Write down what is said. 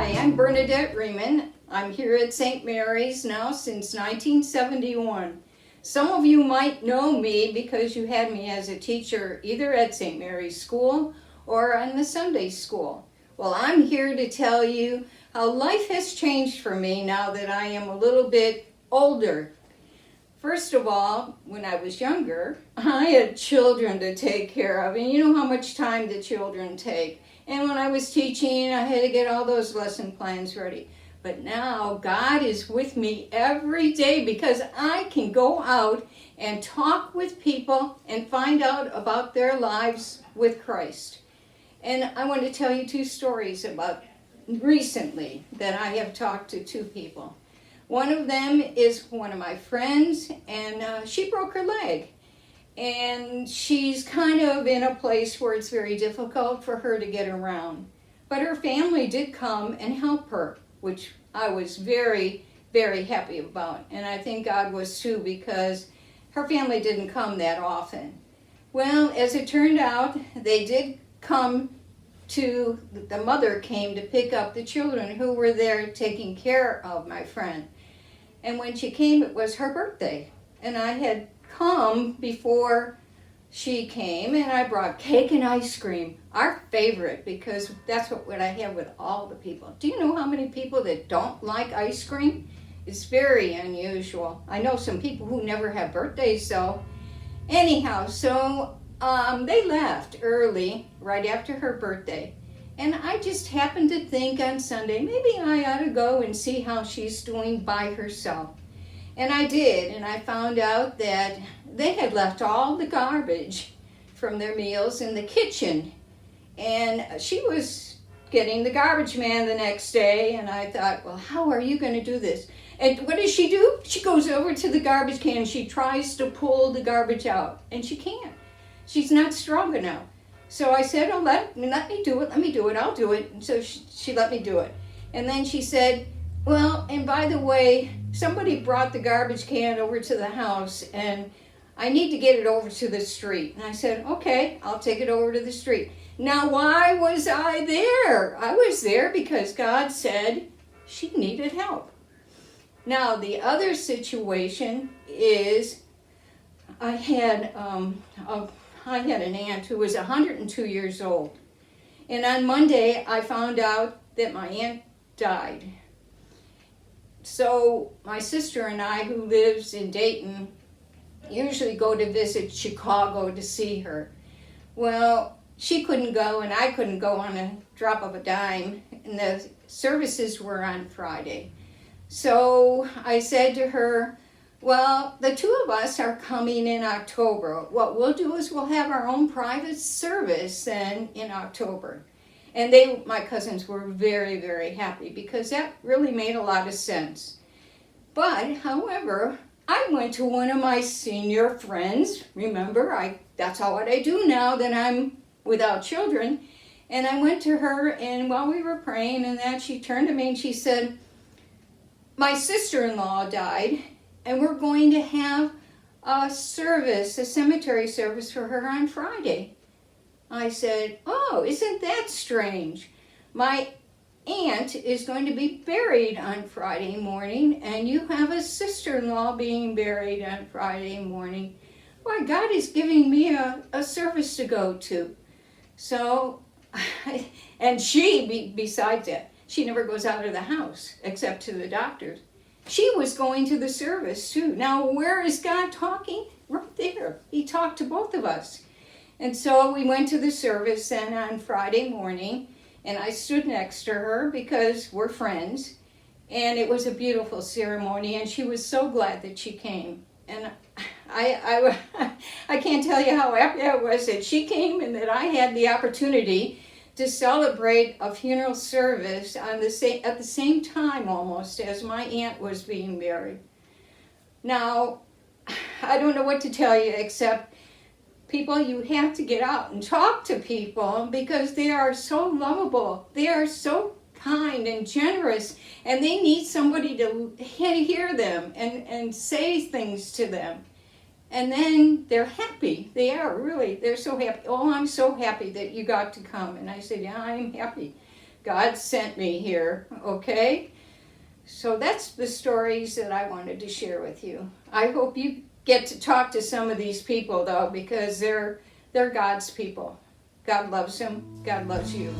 Hi, I'm Bernadette Rieman. I'm here at St. Mary's now since 1971. Some of you might know me because you had me as a teacher either at St. Mary's School or in the Sunday School. Well, I'm here to tell you how life has changed for me now that I am a little bit older. First of all, when I was younger, I had children to take care of, and you know how much time the children take. And when I was teaching, I had to get all those lesson plans ready. But now God is with me every day because I can go out and talk with people and find out about their lives with Christ. And I want to tell you two stories about recently that I have talked to two people. One of them is one of my friends, and she broke her leg. And she's kind of in a place where it's very difficult for her to get around. But her family did come and help her, which I was very, very happy about. And I think God was too, because her family didn't come that often. Well, as it turned out, they did come to, the mother came to pick up the children who were there taking care of my friend. And when she came, it was her birthday. And I had come before she came, and I brought cake and ice cream, our favorite, because that's what I have with all the people. Do you know how many people that don't like ice cream? It's very unusual. I know some people who never have birthdays, so anyhow, so they left early, right after her birthday. And I just happened to think on Sunday, maybe I ought to go and see how she's doing by herself. And I did, and I found out that they had left all the garbage from their meals in the kitchen. And she was getting the garbage man the next day, and I thought, well, how are you going to do this? And what does she do? She goes over to the garbage can, and she tries to pull the garbage out, and she can't. She's not strong enough. So I said, oh, let me do it, I'll do it. And so she let me do it. And then she said, well, and by the way, somebody brought the garbage can over to the house, and I need to get it over to the street. And I said, okay, I'll take it over to the street. Now, why was I there? I was there because God said she needed help. Now, the other situation is I had an aunt who was 102 years old. And on Monday, I found out that my aunt died. So my sister and I, who lives in Dayton, usually go to visit Chicago to see her. Well, she couldn't go, and I couldn't go on a drop of a dime, and the services were on Friday. So I said to her, well, the two of us are coming in October. What we'll do is we'll have our own private service then in October. And my cousins were very, very happy because that really made a lot of sense. But, however, I went to one of my senior friends. Remember, that's what I do now that I'm without children. And I went to her, and while we were praying and that, she turned to me and she said, my sister-in-law died, and we're going to have a cemetery service for her on Friday. I said, oh, isn't that strange? My aunt is going to be buried on Friday morning, and you have a sister-in-law being buried on Friday morning. Why, God is giving me a service to go to. So, and besides that, she never goes out of the house except to the doctors. She was going to the service too. Now, where is God talking? Right there. He talked to both of us. And so we went to the service then on Friday morning, and I stood next to her because we're friends. And it was a beautiful ceremony, and she was so glad that she came. And I can't tell you how happy I was that she came and that I had the opportunity to celebrate a funeral service at the same time almost as my aunt was being buried. Now, I don't know what to tell you except people, you have to get out and talk to people because they are so lovable. They are so kind and generous, and they need somebody to hear them and say things to them. And then they're happy. They're so happy. Oh, I'm so happy that you got to come. And I said, yeah, I'm happy. God sent me here, okay? So that's the stories that I wanted to share with you. I hope you get to talk to some of these people, though, because they're God's people. God loves them. God loves you.